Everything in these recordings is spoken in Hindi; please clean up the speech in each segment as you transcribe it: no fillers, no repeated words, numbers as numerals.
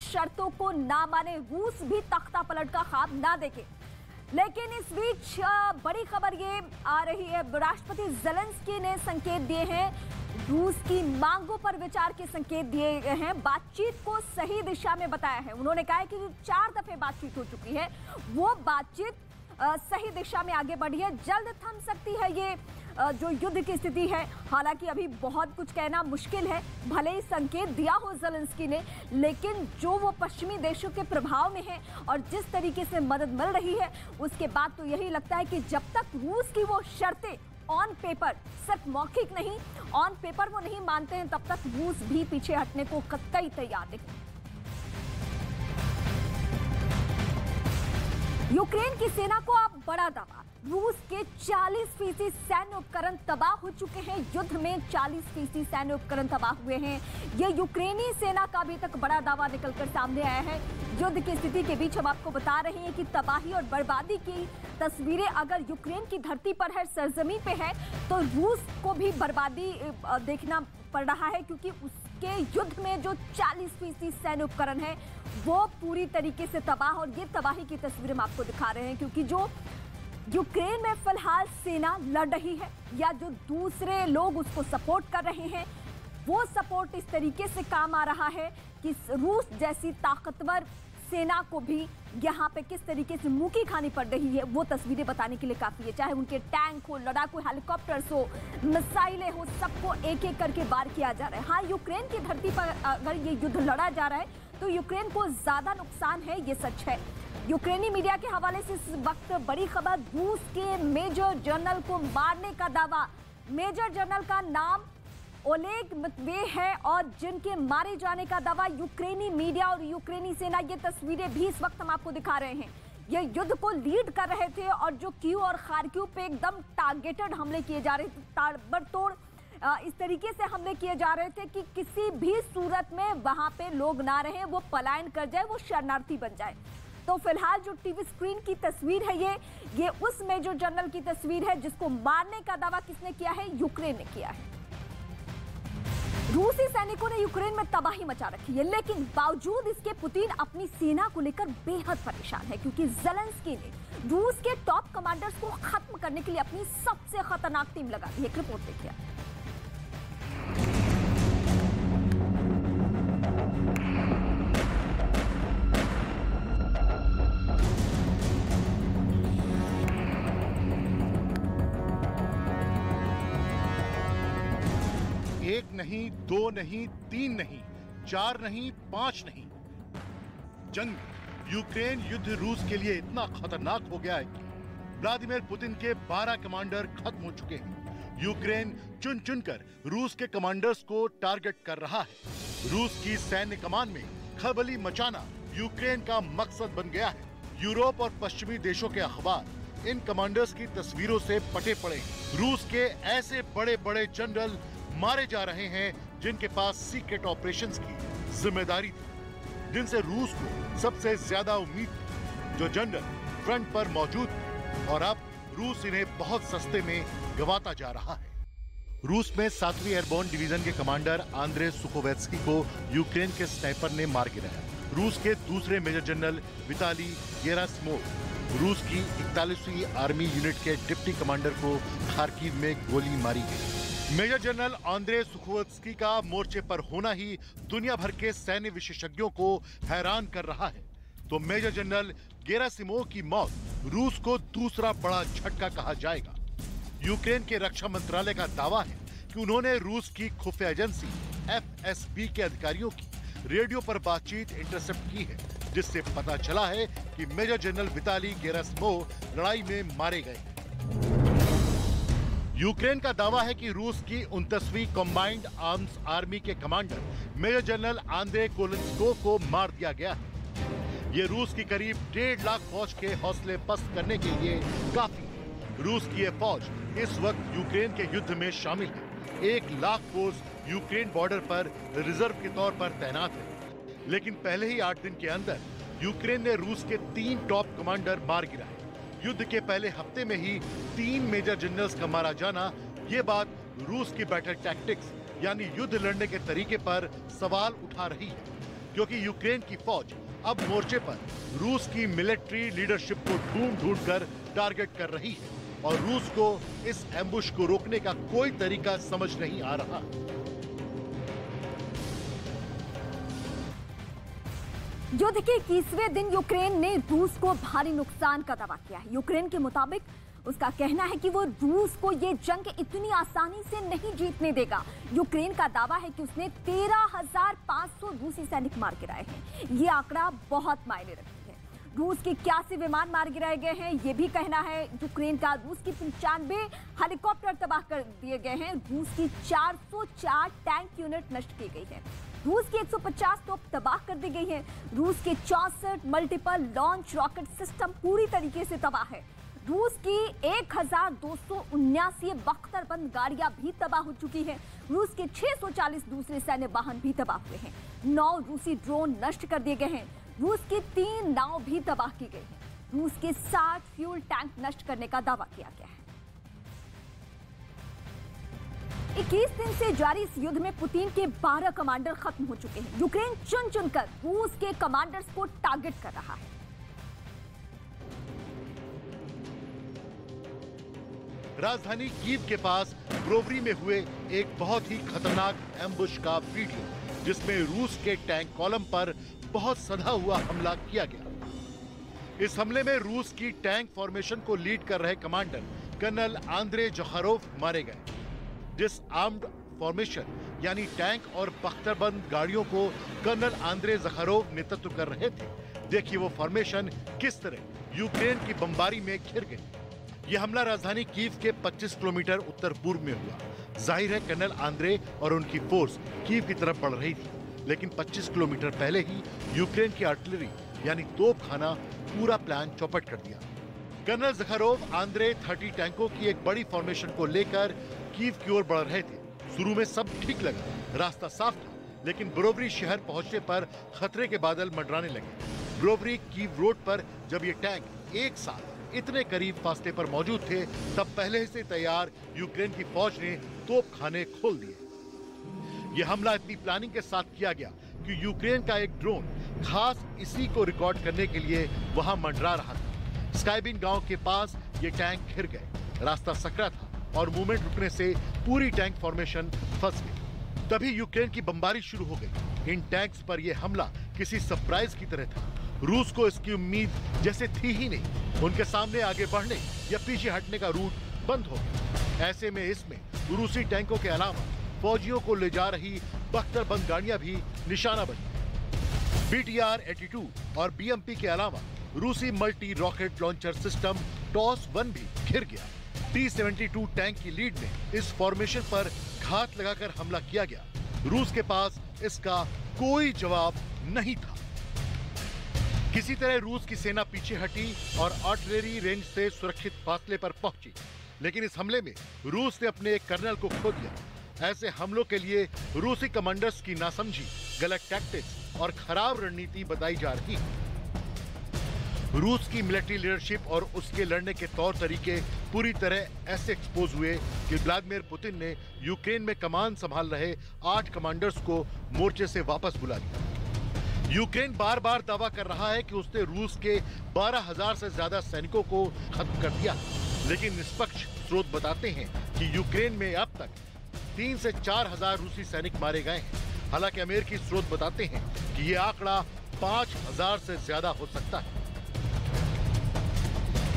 शर्तों को ना माने, रूस भी तख्ता पलट का ख्वाब ना देखे। लेकिन इस बीच बड़ी खबर ये आ रही है, राष्ट्रपति ज़ेलेंस्की ने संकेत दिए हैं, रूस की मांगों पर विचार के संकेत दिए गए हैं, बातचीत को सही दिशा में बताया है। उन्होंने कहा है कि 4 दफे बातचीत हो चुकी है, वो बातचीत सही दिशा में आगे बढ़ी है, जल्द थम सकती है ये जो युद्ध की स्थिति है। हालांकि अभी बहुत कुछ कहना मुश्किल है, भले ही संकेत दिया हो ज़ेलेंस्की ने, लेकिन जो वो पश्चिमी देशों के प्रभाव में है और जिस तरीके से मदद मिल रही है, उसके बाद तो यही लगता है कि जब तक रूस की वो शर्तें ऑन पेपर, सिर्फ मौखिक नहीं, ऑन पेपर वो नहीं मानते हैं, तब तक रूस भी पीछे हटने को कतई तैयार नहीं। यूक्रेन की सेना को अब बड़ा दावा, रूस के 40% सैन्य उपकरण तबाह हो चुके हैं। युद्ध में 40% सैन्य उपकरण तबाह हुए हैं। ये यूक्रेनी सेना का अभी तक बड़ा दावा निकलकर सामने आया है। युद्ध की स्थिति के बीच हम आपको बता रहे हैं कि तबाही और बर्बादी की तस्वीरें अगर यूक्रेन की धरती पर है, सरजमीन पे है, तो रूस को भी बर्बादी देखना पड़ रहा है, क्योंकि उसके युद्ध में जो 40% सैन्य उपकरण है वो पूरी तरीके से तबाह, और ये तबाही की तस्वीरें हम आपको दिखा रहे हैं, क्योंकि जो यूक्रेन में फिलहाल सेना लड़ रही है या जो दूसरे लोग उसको सपोर्ट कर रहे हैं, वो सपोर्ट इस तरीके से काम आ रहा है कि रूस जैसी ताकतवर सेना को भी यहाँ पे किस तरीके से मुंह खानी पड़ रही है, वो तस्वीरें बताने के लिए काफी है। चाहे उनके टैंक हो, लड़ाकू हेलीकॉप्टर्स हो, मिसाइलें हो, सबको एक एक करके वार किया जा रहा है। हाँ, यूक्रेन की धरती पर अगर ये युद्ध लड़ा जा रहा है तो यूक्रेन को ज्यादा नुकसान है, ये सच है। यूक्रेनी मीडिया के हवाले से इस वक्त बड़ी खबर, रूस के मेजर जनरल को मारने का दावा। मेजर जनरल का नाम ओलेग मतवेय है और जिनके मारे जाने का दावा यूक्रेनी मीडिया और यूक्रेनी सेना, ये तस्वीरें भी इस वक्त हम आपको दिखा रहे हैं। ये युद्ध को लीड कर रहे थे और जो कीव और खार्किव पे एकदम टारगेटेड हमले किए जा रहे थे, ताबड़तोड़ इस तरीके से हमले किए जा रहे थे कि किसी भी सूरत में वहां पे लोग ना रहे, वो पलायन कर जाए, वो शरणार्थी बन जाए। तो फिलहाल जो टीवी स्क्रीन की तस्वीर है, ये उस मेजर जनरल की तस्वीर है जिसको मारने का दावा किसने किया है? यूक्रेन ने किया है। रूसी सैनिकों ने यूक्रेन में तबाही मचा रखी है, लेकिन बावजूद इसके पुतिन अपनी सेना को लेकर बेहद परेशान है, क्योंकि ज़ेलेंस्की ने रूस के टॉप कमांडर्स को खत्म करने के लिए अपनी सबसे खतरनाक टीम लगा दी। एक रिपोर्ट देखिए। एक नहीं, 2 नहीं, 3 नहीं, 4 नहीं, 5 नहीं, जंग यूक्रेन युद्ध रूस के लिए इतना खतरनाक हो गया है कि व्लादिमीर पुतिन के 12 कमांडर खत्म हो चुके हैं। यूक्रेन चुन चुनकर रूस के कमांडर्स को टारगेट कर रहा है। रूस की सैन्य कमान में खलबली मचाना यूक्रेन का मकसद बन गया है। यूरोप और पश्चिमी देशों के अखबार इन कमांडर्स की तस्वीरों से पटे पड़े। रूस के ऐसे बड़े बड़े जनरल मारे जा रहे हैं जिनके पास सीक्रेट ऑपरेशंस की जिम्मेदारी थी, जिनसे रूस को सबसे ज्यादा उम्मीद थी, जो जनरल फ्रंट पर मौजूद थे, और अब रूस इन्हें बहुत सस्ते में गंवाता जा रहा है। रूस में 7वीं एयरबोर्न डिवीजन के कमांडर आंद्रे सुखोवेत्स्की को यूक्रेन के स्नाइपर ने मार गिराया। रूस के दूसरे मेजर जनरल विताली गेरासिमोव, रूस की 41वीं आर्मी यूनिट के डिप्टी कमांडर को खार्किव में गोली मारी गई। मेजर जनरल आंद्रे सुखोवेत्स्की का मोर्चे पर होना ही दुनिया भर के सैन्य विशेषज्ञों को हैरान कर रहा है, तो मेजर जनरल गेरासिमोव की मौत रूस को दूसरा बड़ा झटका कहा जाएगा। यूक्रेन के रक्षा मंत्रालय का दावा है कि उन्होंने रूस की खुफिया एजेंसी FSB के अधिकारियों की रेडियो पर बातचीत इंटरसेप्ट की है, जिससे पता चला है कि मेजर जनरल विताली गेरासिमोव लड़ाई में मारे गए। यूक्रेन का दावा है कि रूस की 29वीं कॉम्बाइंड आर्म्स आर्मी के कमांडर मेजर जनरल आंद्रे कोलेंस्कोव को मार दिया गया है। ये रूस की करीब 1.5 लाख फौज के हौसले पस्त करने के लिए काफी है। रूस की ये फौज इस वक्त यूक्रेन के युद्ध में शामिल है। 1 लाख फोर्स यूक्रेन बॉर्डर पर रिजर्व के तौर पर तैनात है, लेकिन पहले ही 8 दिन के अंदर यूक्रेन ने रूस के 3 टॉप कमांडर मार गिराए। युद्ध के पहले हफ्ते में ही 3 मेजर जनरल्स का मारा जाना, ये बात रूस की बैटल टैक्टिक्स यानी युद्ध लड़ने के तरीके पर सवाल उठा रही है। क्योंकि यूक्रेन की फौज अब मोर्चे पर रूस की मिलिट्री लीडरशिप को ढूंढ कर टारगेट कर रही है और रूस को इस एम्बुश को रोकने का कोई तरीका समझ नहीं आ रहा। युद्ध के 21वें दिन यूक्रेन ने रूस को भारी नुकसान का दावा किया है। यूक्रेन के मुताबिक उसका कहना है कि वो रूस को ये जंग इतनी आसानी से नहीं जीतने देगा। यूक्रेन का दावा है कि उसने 13,500 रूसी सैनिक मार गिराए हैं। ये आंकड़ा बहुत मायने रखती है। रूस के 81 विमान मार गिराए गए हैं, ये भी कहना है यूक्रेन का। रूस की 95 हेलीकॉप्टर तबाह कर दिए गए हैं। रूस की 404 टैंक यूनिट नष्ट की गई है। रूस की 150 तोप तबाह कर दी गई है। रूस के 64 मल्टीपल लॉन्च रॉकेट सिस्टम पूरी तरीके से तबाह है। रूस की 1279 बख्तरबंद गाड़ियां भी तबाह हो चुकी हैं। रूस के 640 दूसरे सैन्य वाहन भी तबाह हुए हैं। 9 रूसी ड्रोन नष्ट कर दिए गए हैं। रूस की 3 नाव भी तबाह की गई है। रूस के 60 फ्यूल टैंक नष्ट करने का दावा किया गया है। 21 दिन से जारी इस युद्ध में पुतिन के 12 कमांडर खत्म हो चुके हैं। यूक्रेन चुन चुनकर रूस के कमांडर्स को टारगेट कर रहा है। राजधानी कीव के पास ब्रोवरी में हुए एक बहुत ही खतरनाक एम्बुश का वीडियो, जिसमें रूस के टैंक कॉलम पर बहुत सधा हुआ हमला किया गया। इस हमले में रूस की टैंक फॉर्मेशन को लीड कर रहे कमांडर कर्नल आंद्रे जखारोव मारे गए। जिस आर्म्ड फॉर्मेशन यानी टैंक और बख्तरबंद गाड़ियों को कर्नल आंद्रे जखारोव नेतृत्व कर रहे थे, देखिए वो फॉर्मेशन किस तरह यूक्रेन की बमबारी में घिर गई। यह हमला राजधानी कीव के 25 किलोमीटर उत्तर पूर्व में हुआ। जाहिर है कर्नल आंद्रे और उनकी फोर्स कीव की तरफ बढ़ रही थी, लेकिन 25 किलोमीटर पहले ही यूक्रेन की आर्टिलरी यानी तोपखाना पूरा प्लान चौपट कर दिया। कर्नल जखारोव आंद्रे 30 टैंकों की एक बड़ी फॉर्मेशन को लेकर कीव की ओर बढ़ रहे थे। शुरू में सब ठीक लगा, रास्ता साफ था, लेकिन ब्रोवरी शहर पहुंचने पर खतरे के बादल मंडराने लगे। ब्रोवरी कीव रोड पर जब ये टैंक एक साथ इतने करीब फासले पर मौजूद थे, तब पहले से तैयार यूक्रेन की फौज ने तोपखाने खोल दिए। यह हमला इतनी प्लानिंग के साथ किया गया कि यूक्रेन का एक ड्रोन खास इसी को रिकॉर्ड करने के लिए वहां मंडरा रहा था। स्काईबिन गांव के पास ये टैंक घिर गए। रास्ता सकरा था और मूवमेंट रुकने से पूरी टैंक फॉर्मेशन फंस गई। तभी यूक्रेन की बमबारी शुरू हो गई। इन टैंक्स पर यह हमला किसी सरप्राइज की तरह था। रूस को इसकी उम्मीद जैसे थी ही नहीं। उनके सामने आगे बढ़ने या पीछे हटने का रूट बंद हो गया। ऐसे में इसमें रूसी टैंकों के अलावा फौजियों को ले जा रही बख्तरबंद गाड़ियां भी निशाना बनी। BTR-82 और BMP के अलावा रूसी multi rocket launcher system TOS-1 भी घिर गया। T-72 टैंक की लीड में इस फॉर्मेशन पर घात लगाकर हमला किया गया। रूस के पास इसका कोई जवाब नहीं था। किसी तरह रूस की सेना पीछे हटी और आर्टिलरी रेंज से सुरक्षित फासले पर पहुंची, लेकिन इस हमले में रूस ने अपने एक कर्नल को खो दिया। ऐसे हमलों के लिए रूसी कमांडर्स की नासमझी, गलत टैक्टिक्स और खराब रणनीति बताई जा रही है। रूस की मिलिट्री लीडरशिप और उसके लड़ने के तौर तरीके पूरी तरह ऐसे एक्सपोज हुए कि व्लादिमीर पुतिन ने यूक्रेन में कमान संभाल रहे 8 कमांडर्स को मोर्चे से वापस बुला लिया। यूक्रेन बार बार दावा कर रहा है कि उसने रूस के 12,000 से ज्यादा सैनिकों को खत्म कर दिया, लेकिन निष्पक्ष स्रोत बताते हैं कि यूक्रेन में अब तक 3 से 4,000 रूसी सैनिक मारे गए हैं। हालांकि अमेरिकी स्रोत बताते हैं कि यह आंकड़ा 5,000 से ज्यादा हो सकता है।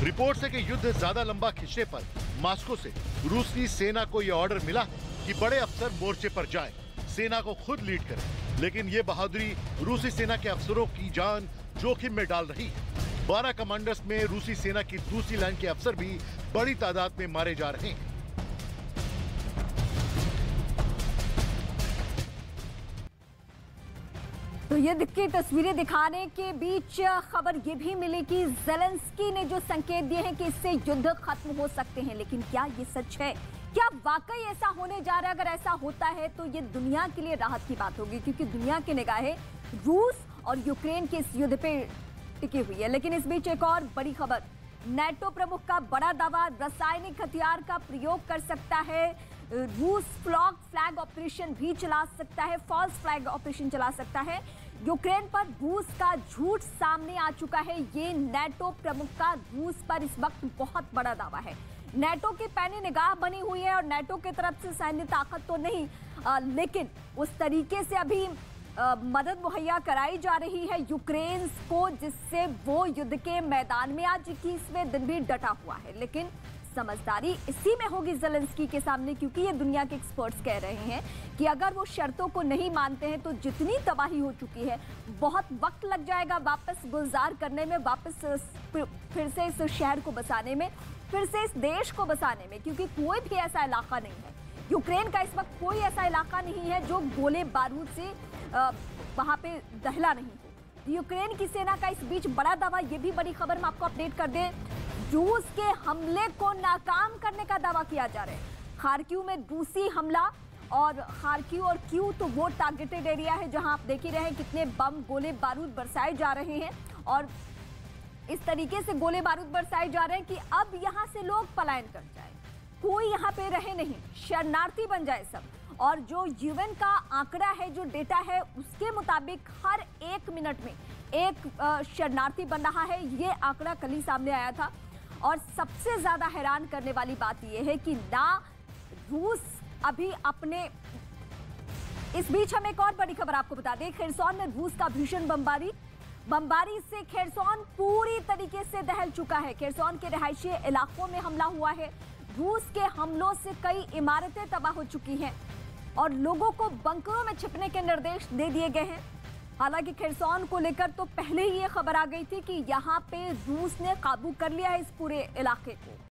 रिपोर्ट है कि युद्ध ज्यादा लंबा खींचने पर मॉस्को से रूसी सेना को यह ऑर्डर मिला कि बड़े अफसर मोर्चे पर जाएं, सेना को खुद लीड करें। लेकिन ये बहादुरी रूसी सेना के अफसरों की जान जोखिम में डाल रही है। 12 कमांडर्स में रूसी सेना की दूसरी लाइन के अफसर भी बड़ी तादाद में मारे जा रहे हैं। तो युद्ध की तस्वीरें दिखाने के बीच खबर ये भी मिली कि ज़ेलेंस्की ने जो संकेत दिए हैं कि इससे युद्ध खत्म हो सकते हैं, लेकिन क्या ये सच है? क्या वाकई ऐसा होने जा रहा है? अगर ऐसा होता है तो ये दुनिया के लिए राहत की बात होगी, क्योंकि दुनिया की निगाहें रूस और यूक्रेन के इस युद्ध पे टिकी हुई है। लेकिन इस बीच एक और बड़ी खबर, नेटो प्रमुख का बड़ा दावा, रासायनिक हथियार का प्रयोग कर सकता है रूस, फ्लैग ऑपरेशन भी चला सकता है, फॉल्स फ्लैग ऑपरेशन चला सकता है। यूक्रेन पर रूस का झूठ सामने आ चुका है। ये नेटो प्रमुख का रूस पर इस वक्त बहुत बड़ा दावा है। नेटो की पैनी निगाह बनी हुई है और नेटो की तरफ से सैन्य ताकत तो नहीं, लेकिन उस तरीके से अभी मदद मुहैया कराई जा रही है यूक्रेन को, जिससे वो युद्ध के मैदान में आज 21वें दिन भी डटा हुआ है। लेकिन समझदारी इसी में होगी ज़ेलेंस्की के सामने, क्योंकि ये दुनिया के एक्सपर्ट्स कह रहे हैं कि अगर वो शर्तों को नहीं मानते हैं तो जितनी तबाही हो चुकी है, बहुत वक्त लग जाएगा वापस गुलजार करने में, वापस फिर से इस शहर को बसाने में, फिर से इस देश को बसाने में, क्योंकि कोई भी ऐसा इलाका नहीं है, यूक्रेन का इस वक्त कोई ऐसा इलाका नहीं है जो गोले बारूद से वहां पे दहला नहीं हो। यूक्रेन की सेना का इस बीच बड़ा दावा, ये भी बड़ी खबर हम आपको अपडेट कर दें, रूस के हमले को नाकाम करने का दावा किया जा रहा है। खार्किव में रूसी हमला, और खार्किव और क्यू तो वो टारगेटेड एरिया है जहां आप देख ही रहे हैं कितने बम गोले बारूद बरसाए जा रहे हैं, और इस तरीके से गोले बारूद बरसाए जा रहे हैं कि अब यहां से लोग पलायन कर जाए, कोई यहाँ पे रहे नहीं, शरणार्थी बन जाए सब। और जो यूएन का आंकड़ा है, जो डेटा है, उसके मुताबिक हर 1 मिनट में एक शरणार्थी बन रहा है। ये आंकड़ा कल ही सामने आया था। और सबसे ज्यादा हैरान करने वाली बात यह है कि ना रूस अभी अपने, इस बीच हम एक और बड़ी खबर आपको बता दें, खेरसौन में रूस का भीषण बमबारी से खेरसौन पूरी तरीके से दहल चुका है। खेरसौन के रिहायशी इलाकों में हमला हुआ है। रूस के हमलों से कई इमारतें तबाह हो चुकी हैं और लोगों को बंकरों में छिपने के निर्देश दे दिए गए हैं। हालांकि खेरसौन को लेकर तो पहले ही ये खबर आ गई थी कि यहाँ पे रूस ने काबू कर लिया है इस पूरे इलाके को।